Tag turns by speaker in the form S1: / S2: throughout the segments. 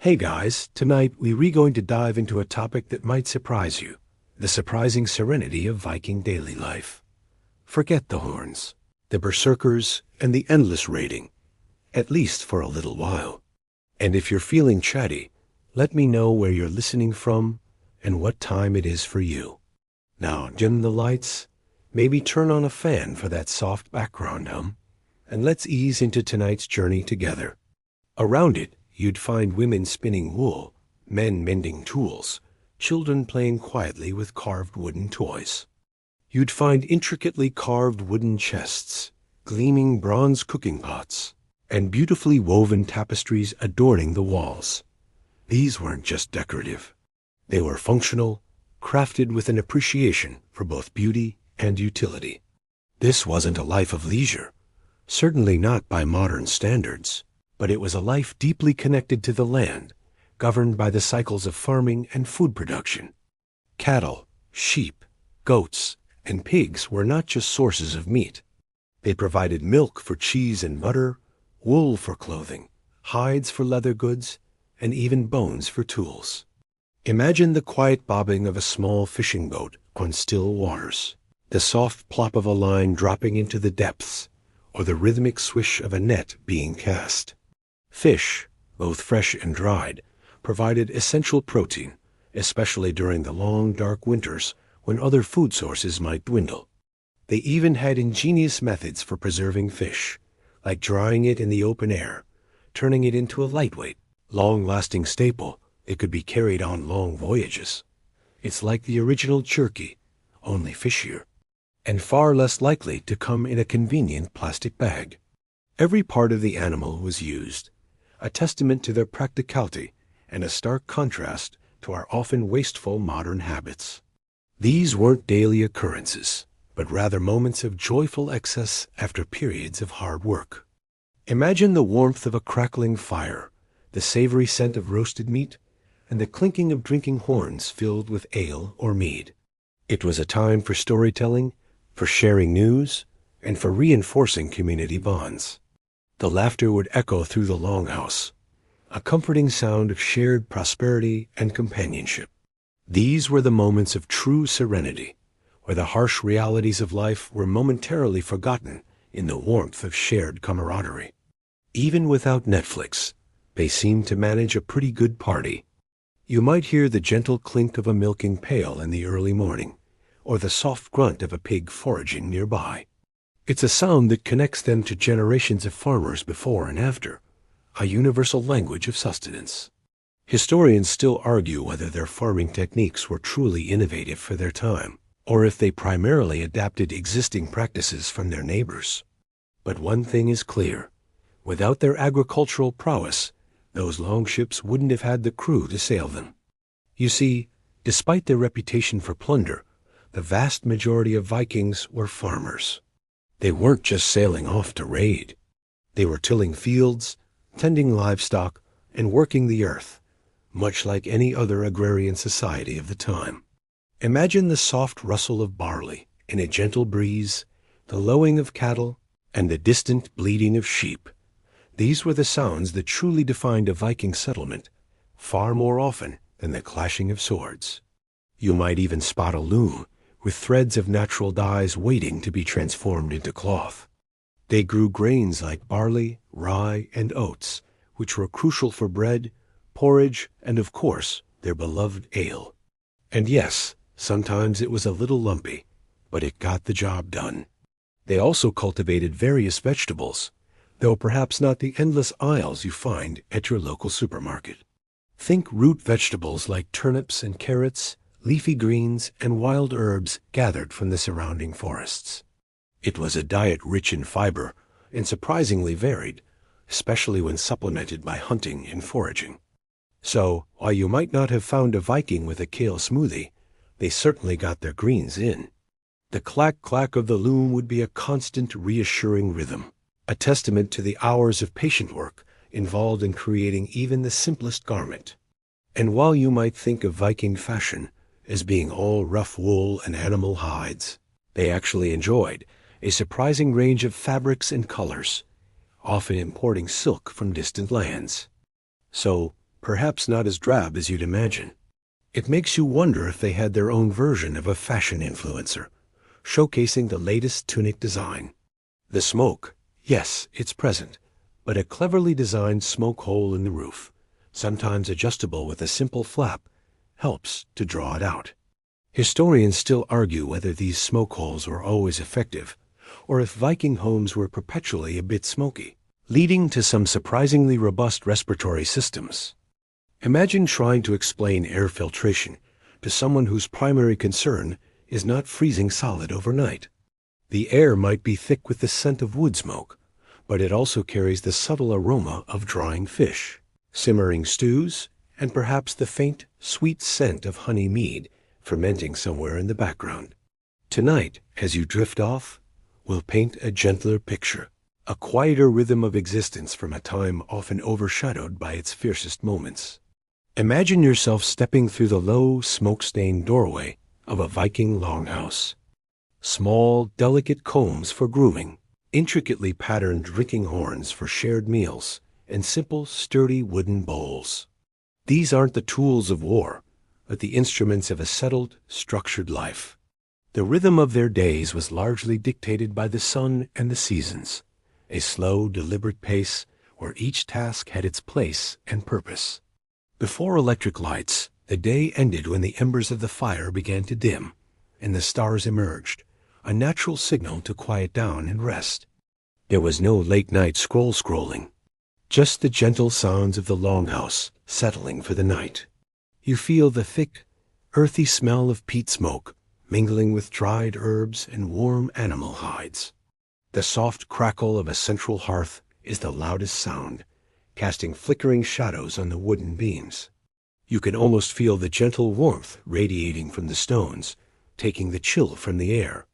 S1: Hey guys, tonight we're going to dive into a topic that might surprise you, the surprising serenity of Viking daily life. Forget the horns, the berserkers, and the endless raiding, at least for a little while. And if you're feeling chatty, let me know where you're listening from and what time it is for you. Now dim the lights, maybe turn on a fan for that soft background hum, and let's ease into tonight's journey together. Around it, you'd find women spinning wool, men mending tools, children playing quietly with carved wooden toys. You'd find intricately carved wooden chests, gleaming bronze cooking pots, and beautifully woven tapestries adorning the walls. These weren't just decorative. They were functional, crafted with an appreciation for both beauty and utility. This wasn't a life of leisure, certainly not by modern standards. But it was a life deeply connected to the land, governed by the cycles of farming and food production. Cattle, sheep, goats, and pigs were not just sources of meat. They provided milk for cheese and butter, wool for clothing, hides for leather goods, and even bones for tools. Imagine the quiet bobbing of a small fishing boat on still waters, the soft plop of a line dropping into the depths, or the rhythmic swish of a net being cast. Fish, both fresh and dried, provided essential protein, especially during the long, dark winters when other food sources might dwindle. They even had ingenious methods for preserving fish, like drying it in the open air, turning it into a lightweight, long-lasting staple that could be carried on long voyages. It's like the original jerky, only fishier, and far less likely to come in a convenient plastic bag. Every part of the animal was used, a testament to their practicality and a stark contrast to our often wasteful modern habits. These weren't daily occurrences, but rather moments of joyful excess after periods of hard work. Imagine the warmth of a crackling fire, the savory scent of roasted meat, and the clinking of drinking horns filled with ale or mead. It was a time for storytelling, for sharing news, and for reinforcing community bonds. The laughter would echo through the longhouse, a comforting sound of shared prosperity and companionship. These were the moments of true serenity, where the harsh realities of life were momentarily forgotten in the warmth of shared camaraderie. Even without Netflix, they seemed to manage a pretty good party. You might hear the gentle clink of a milking pail in the early morning, or the soft grunt of a pig foraging nearby. It's a sound that connects them to generations of farmers before and after, a universal language of sustenance. Historians still argue whether their farming techniques were truly innovative for their time, or if they primarily adapted existing practices from their neighbors. But one thing is clear: without their agricultural prowess, those longships wouldn't have had the crew to sail them. You see, despite their reputation for plunder, the vast majority of Vikings were farmers. They weren't just sailing off to raid. They were tilling fields, tending livestock, and working the earth, much like any other agrarian society of the time. Imagine the soft rustle of barley in a gentle breeze, the lowing of cattle, and the distant bleating of sheep. These were the sounds that truly defined a Viking settlement, far more often than the clashing of swords. You might even spot a loom, with threads of natural dyes waiting to be transformed into cloth. They grew grains like barley, rye, and oats, which were crucial for bread, porridge, and of course, their beloved ale. And yes, sometimes it was a little lumpy, but it got the job done. They also cultivated various vegetables, though perhaps not the endless aisles you find at your local supermarket. Think root vegetables like turnips and carrots, leafy greens, and wild herbs gathered from the surrounding forests. It was a diet rich in fiber and surprisingly varied, especially when supplemented by hunting and foraging. So, while you might not have found a Viking with a kale smoothie, they certainly got their greens in. The clack-clack of the loom would be a constant, reassuring rhythm, a testament to the hours of patient work involved in creating even the simplest garment. And while you might think of Viking fashion as being all rough wool and animal hides, they actually enjoyed a surprising range of fabrics and colors, often importing silk from distant lands. So, perhaps not as drab as you'd imagine. It makes you wonder if they had their own version of a fashion influencer, showcasing the latest tunic design. The smoke, yes, it's present, but a cleverly designed smoke hole in the roof, sometimes adjustable with a simple flap, helps to draw it out. Historians still argue whether these smoke holes were always effective, or if Viking homes were perpetually a bit smoky, leading to some surprisingly robust respiratory systems. Imagine trying to explain air filtration to someone whose primary concern is not freezing solid overnight. The air might be thick with the scent of wood smoke, but it also carries the subtle aroma of drying fish, simmering stews, and perhaps the faint, sweet scent of honey mead fermenting somewhere in the background. Tonight, as you drift off, we'll paint a gentler picture, a quieter rhythm of existence from a time often overshadowed by its fiercest moments. Imagine yourself stepping through the low, smoke-stained doorway of a Viking longhouse. Small, delicate combs for grooming, intricately patterned drinking horns for shared meals, and simple, sturdy wooden bowls. These aren't the tools of war, but the instruments of a settled, structured life. The rhythm of their days was largely dictated by the sun and the seasons, a slow, deliberate pace where each task had its place and purpose. Before electric lights, the day ended when the embers of the fire began to dim, and the stars emerged, a natural signal to quiet down and rest. There was no late-night scrolling, just the gentle sounds of the longhouse settling for the night. You feel the thick, earthy smell of peat smoke mingling with dried herbs and warm animal hides. The soft crackle of a central hearth is the loudest sound, casting flickering shadows on the wooden beams. You can almost feel the gentle warmth radiating from the stones, taking the chill from the air.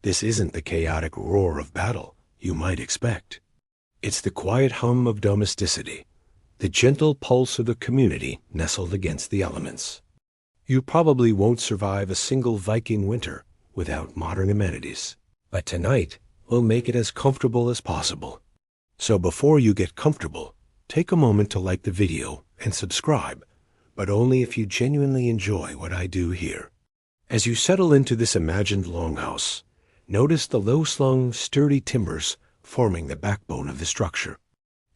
S1: This isn't the chaotic roar of battle you might expect. It's the quiet hum of domesticity, the gentle pulse of the community nestled against the elements. You probably won't survive a single Viking winter without modern amenities, but tonight we'll make it as comfortable as possible. So before you get comfortable, take a moment to like the video and subscribe, but only if you genuinely enjoy what I do here. As you settle into this imagined longhouse, notice the low-slung, sturdy timbers forming the backbone of the structure.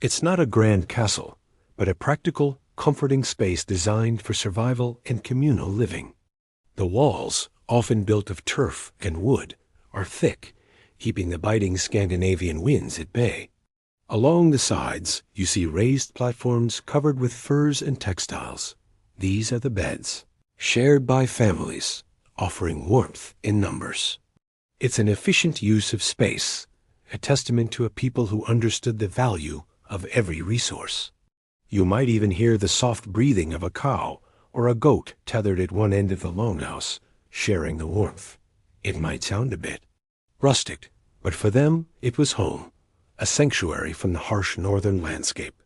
S1: It's not a grand castle, but a practical, comforting space designed for survival and communal living. The walls, often built of turf and wood, are thick, keeping the biting Scandinavian winds at bay. Along the sides, you see raised platforms covered with furs and textiles. These are the beds, shared by families, offering warmth in numbers. It's an efficient use of space, a testament to a people who understood the value of every resource. You might even hear the soft breathing of a cow or a goat tethered at one end of the longhouse, sharing the warmth. It might sound a bit rustic, but for them it was home, a sanctuary from the harsh northern landscape.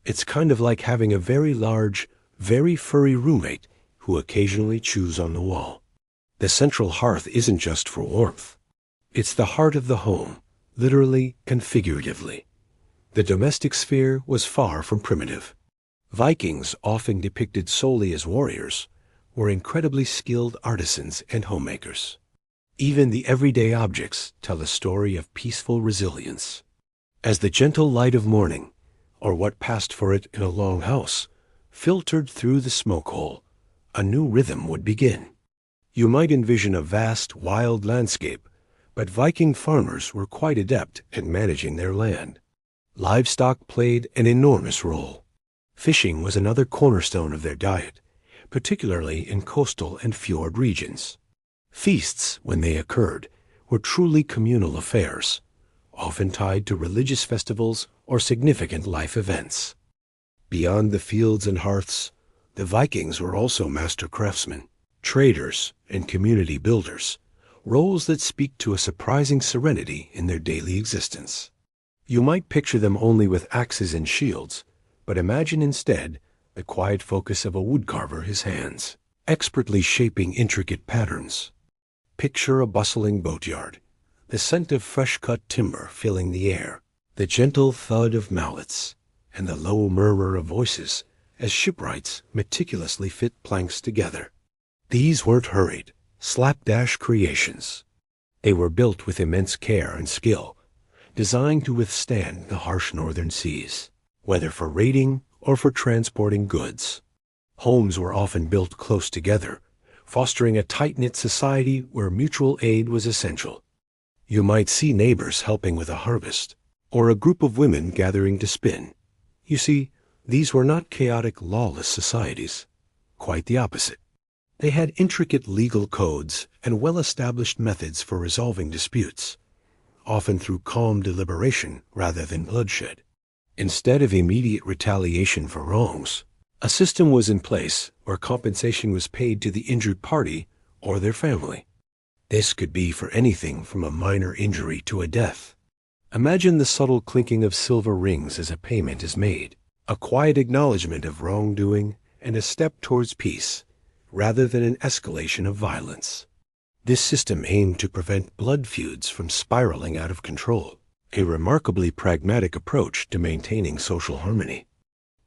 S1: It's kind of like having a very large, very furry roommate who occasionally chews on the wall. The central hearth isn't just for warmth. It's the heart of the home, literally and figuratively. The domestic sphere was far from primitive. Vikings, often depicted solely as warriors, were incredibly skilled artisans and homemakers. Even the everyday objects tell a story of peaceful resilience. As the gentle light of morning, or what passed for it in a long house, filtered through the smoke hole, a new rhythm would begin. You might envision a vast, wild landscape, but Viking farmers were quite adept at managing their land. Livestock played an enormous role. Fishing was another cornerstone of their diet, particularly in coastal and fjord regions. Feasts, when they occurred, were truly communal affairs, often tied to religious festivals or significant life events. Beyond the fields and hearths, the Vikings were also master craftsmen, traders, and community builders, roles that speak to a surprising serenity in their daily existence. You might picture them only with axes and shields, but imagine instead the quiet focus of a woodcarver, his hands, expertly shaping intricate patterns. Picture a bustling boatyard, the scent of fresh-cut timber filling the air, the gentle thud of mallets, and the low murmur of voices as shipwrights meticulously fit planks together. These weren't hurried, slapdash creations. They were built with immense care and skill, designed to withstand the harsh northern seas, whether for raiding or for transporting goods. Homes were often built close together, fostering a tight-knit society where mutual aid was essential. You might see neighbors helping with a harvest, or a group of women gathering to spin. You see, these were not chaotic, lawless societies. Quite the opposite. They had intricate legal codes and well-established methods for resolving disputes, often through calm deliberation rather than bloodshed. Instead of immediate retaliation for wrongs, a system was in place where compensation was paid to the injured party or their family. This could be for anything from a minor injury to a death. Imagine the subtle clinking of silver rings as a payment is made, a quiet acknowledgement of wrongdoing and a step towards peace, rather than an escalation of violence. This system aimed to prevent blood feuds from spiraling out of control, a remarkably pragmatic approach to maintaining social harmony.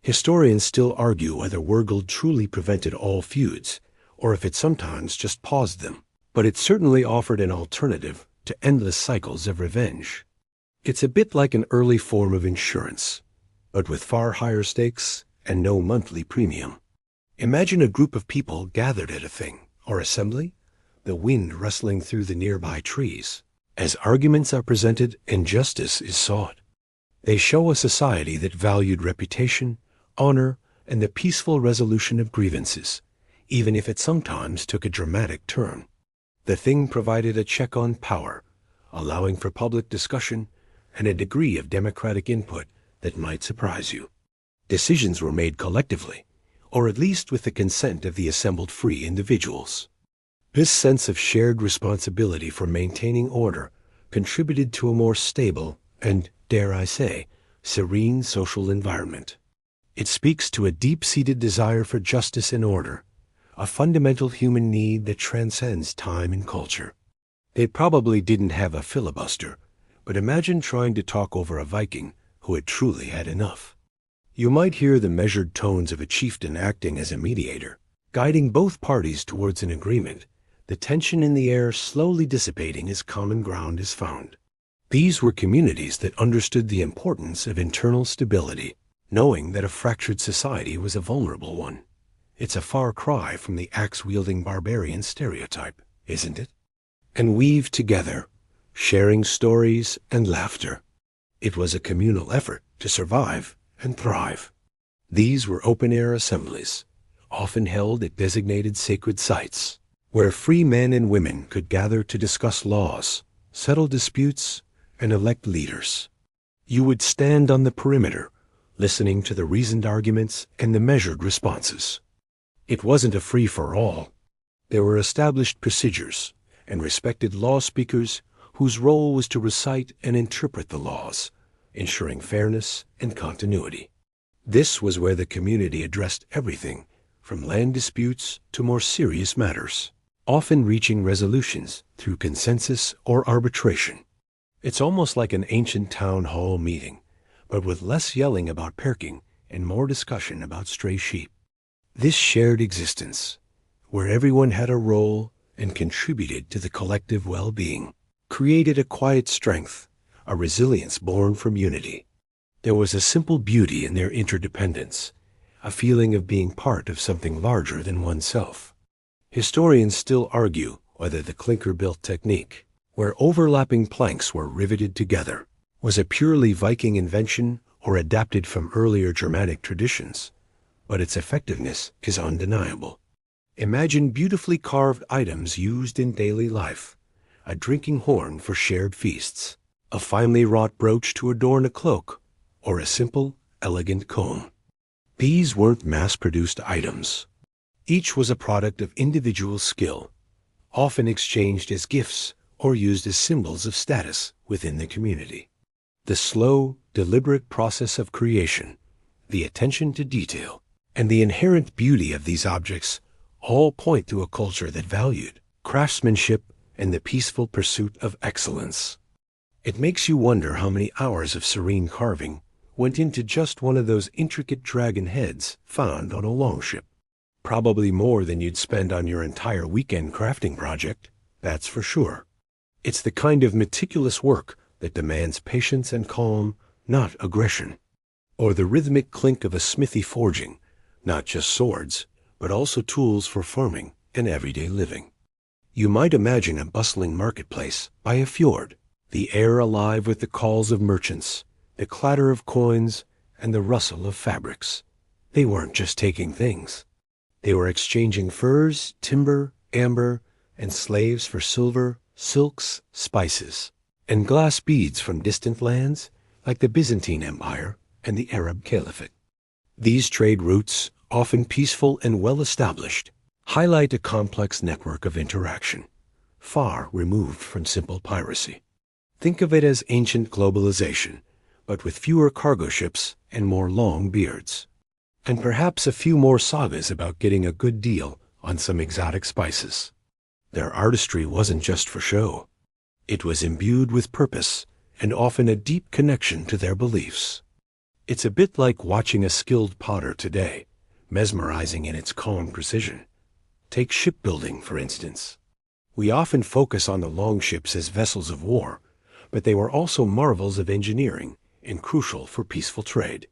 S1: Historians still argue whether Wurgeld truly prevented all feuds, or if it sometimes just paused them, but it certainly offered an alternative to endless cycles of revenge. It's a bit like an early form of insurance, but with far higher stakes and no monthly premium. Imagine a group of people gathered at a thing, or assembly, the wind rustling through the nearby trees. As arguments are presented and justice is sought, they show a society that valued reputation, honor, and the peaceful resolution of grievances, even if it sometimes took a dramatic turn. The thing provided a check on power, allowing for public discussion and a degree of democratic input that might surprise you. Decisions were made collectively, or at least with the consent of the assembled free individuals. This sense of shared responsibility for maintaining order contributed to a more stable and, dare I say, serene social environment. It speaks to a deep-seated desire for justice and order, a fundamental human need that transcends time and culture. They probably didn't have a filibuster, but imagine trying to talk over a Viking who had truly had enough. You might hear the measured tones of a chieftain acting as a mediator, guiding both parties towards an agreement, the tension in the air slowly dissipating as common ground is found. These were communities that understood the importance of internal stability, knowing that a fractured society was a vulnerable one. It's a far cry from the axe-wielding barbarian stereotype, isn't it? And weave together, sharing stories and laughter. It was a communal effort to survive and thrive. These were open-air assemblies, often held at designated sacred sites, where free men and women could gather to discuss laws, settle disputes, and elect leaders. You would stand on the perimeter, listening to the reasoned arguments and the measured responses. It wasn't a free-for-all. There were established procedures and respected law speakers whose role was to recite and interpret the laws, ensuring fairness and continuity. This was where the community addressed everything from land disputes to more serious matters, often reaching resolutions through consensus or arbitration. It's almost like an ancient town hall meeting, but with less yelling about perking and more discussion about stray sheep. This shared existence, where everyone had a role and contributed to the collective well-being, created a quiet strength, a resilience born from unity. There was a simple beauty in their interdependence, a feeling of being part of something larger than oneself. Historians still argue whether the clinker-built technique, where overlapping planks were riveted together, was a purely Viking invention or adapted from earlier Germanic traditions, but its effectiveness is undeniable. Imagine beautifully carved items used in daily life, a drinking horn for shared feasts, a finely wrought brooch to adorn a cloak, or a simple, elegant comb. These weren't mass-produced items. Each was a product of individual skill, often exchanged as gifts or used as symbols of status within the community. The slow, deliberate process of creation, the attention to detail, and the inherent beauty of these objects all point to a culture that valued craftsmanship and the peaceful pursuit of excellence. It makes you wonder how many hours of serene carving went into just one of those intricate dragon heads found on a longship. Probably more than you'd spend on your entire weekend crafting project, that's for sure. It's the kind of meticulous work that demands patience and calm, not aggression. Or the rhythmic clink of a smithy forging, not just swords, but also tools for farming and everyday living. You might imagine a bustling marketplace by a fjord, the air alive with the calls of merchants, the clatter of coins, and the rustle of fabrics. They weren't just taking things. They were exchanging furs, timber, amber, and slaves for silver, silks, spices, and glass beads from distant lands like the Byzantine Empire and the Arab Caliphate. These trade routes, often peaceful and well-established, highlight a complex network of interaction, far removed from simple piracy. Think of it as ancient globalization, but with fewer cargo ships and more long beards. And perhaps a few more sagas about getting a good deal on some exotic spices. Their artistry wasn't just for show. It was imbued with purpose and often a deep connection to their beliefs. It's a bit like watching a skilled potter today, mesmerizing in its calm precision. Take shipbuilding, for instance. We often focus on the longships as vessels of war, but they were also marvels of engineering and crucial for peaceful trade.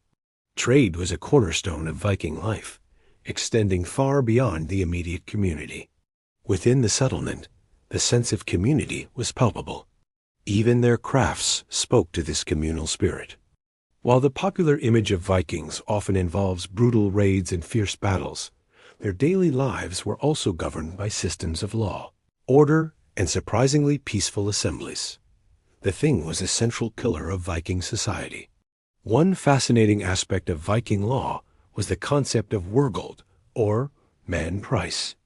S1: Trade was a cornerstone of Viking life, extending far beyond the immediate community. Within the settlement, the sense of community was palpable. Even their crafts spoke to this communal spirit. While the popular image of Vikings often involves brutal raids and fierce battles, their daily lives were also governed by systems of law, order, and surprisingly peaceful assemblies. The thing was a central pillar of Viking society. One fascinating aspect of Viking law was the concept of wergold, or man price.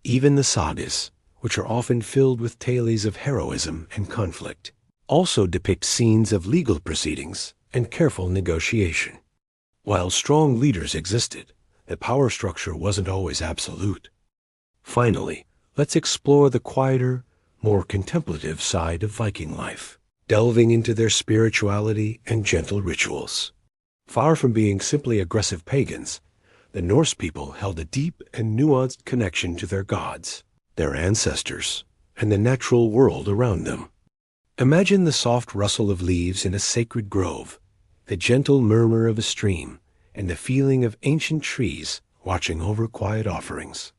S1: Even the sagas, which are often filled with tales of heroism and conflict, also depict scenes of legal proceedings and careful negotiation. While strong leaders existed, the power structure wasn't always absolute. Finally, let's explore the quieter, more contemplative side of Viking life, delving into their spirituality and gentle rituals. Far from being simply aggressive pagans, the Norse people held a deep and nuanced connection to their gods, their ancestors, and the natural world around them. Imagine the soft rustle of leaves in a sacred grove, the gentle murmur of a stream, and the feeling of ancient trees watching over quiet offerings.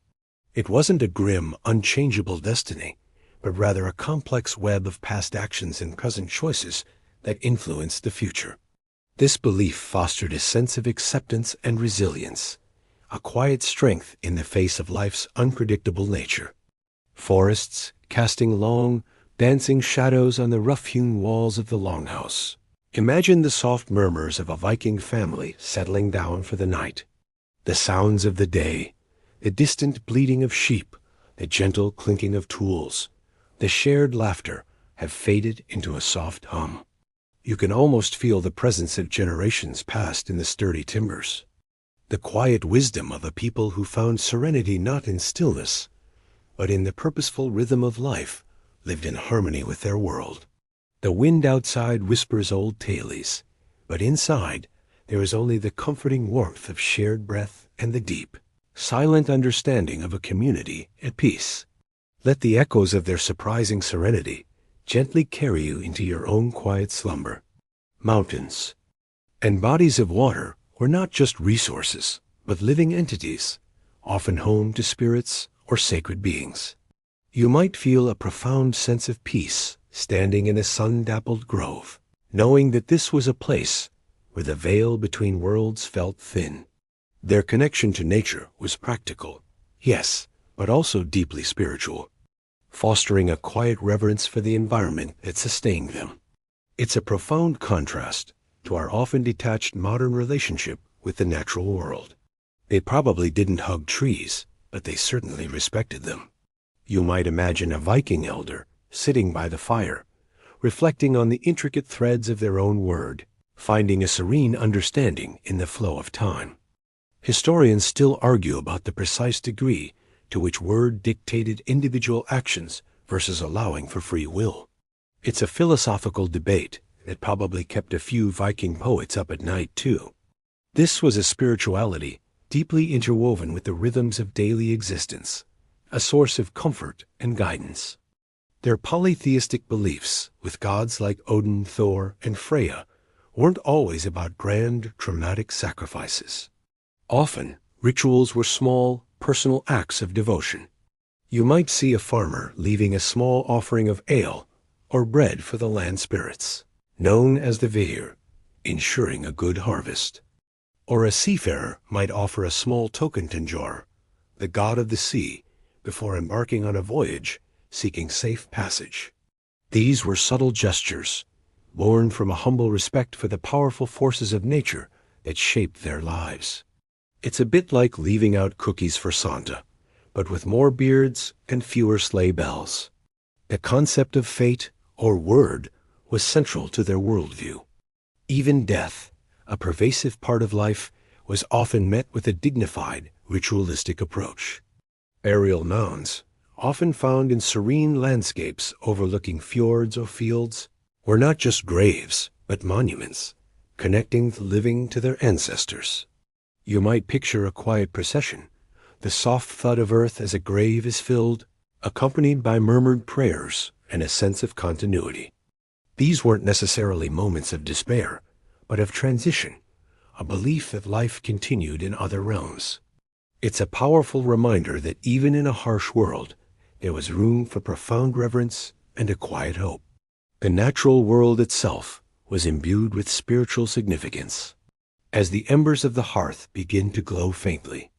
S1: It wasn't a grim, unchangeable destiny, but rather a complex web of past actions and present choices that influenced the future. This belief fostered a sense of acceptance and resilience, a quiet strength in the face of life's unpredictable nature. Forests casting long, dancing shadows on the rough-hewn walls of the longhouse. Imagine the soft murmurs of a Viking family settling down for the night. The sounds of the day, the distant bleating of sheep, the gentle clinking of tools, the shared laughter have faded into a soft hum. You can almost feel the presence of generations past in the sturdy timbers. The quiet wisdom of a people who found serenity not in stillness, but in the purposeful rhythm of life, lived in harmony with their world. The wind outside whispers old tales, but inside there is only the comforting warmth of shared breath and the deep, silent understanding of a community at peace. Let the echoes of their surprising serenity gently carry you into your own quiet slumber. Mountains and bodies of water were not just resources, but living entities, often home to spirits or sacred beings. You might feel a profound sense of peace standing in a sun-dappled grove, knowing that this was a place where the veil between worlds felt thin. Their connection to nature was practical, yes, but also deeply spiritual, fostering a quiet reverence for the environment that sustained them. It's a profound contrast to our often detached modern relationship with the natural world. They probably didn't hug trees, but they certainly respected them. You might imagine a Viking elder sitting by the fire, reflecting on the intricate threads of their own word, finding a serene understanding in the flow of time. Historians still argue about the precise degree to which word dictated individual actions versus allowing for free will. It's a philosophical debate that probably kept a few Viking poets up at night, too. This was a spirituality deeply interwoven with the rhythms of daily existence, a source of comfort and guidance. Their polytheistic beliefs, with gods like Odin, Thor, and Freya, weren't always about grand, dramatic sacrifices. Often, rituals were small, personal acts of devotion. You might see a farmer leaving a small offering of ale or bread for the land spirits, known as the Veir, ensuring a good harvest. Or a seafarer might offer a small token to Njord, the god of the sea, before embarking on a voyage seeking safe passage. These were subtle gestures, born from a humble respect for the powerful forces of nature that shaped their lives. It's a bit like leaving out cookies for Santa, but with more beards and fewer sleigh bells. The concept of fate, or word, was central to their worldview. Even death, a pervasive part of life, was often met with a dignified, ritualistic approach. Burial mounds, often found in serene landscapes overlooking fjords or fields, were not just graves, but monuments, connecting the living to their ancestors. You might picture a quiet procession, the soft thud of earth as a grave is filled, accompanied by murmured prayers and a sense of continuity. These weren't necessarily moments of despair, but of transition, a belief that life continued in other realms. It's a powerful reminder that even in a harsh world, there was room for profound reverence and a quiet hope. The natural world itself was imbued with spiritual significance. As the embers of the hearth begin to glow faintly,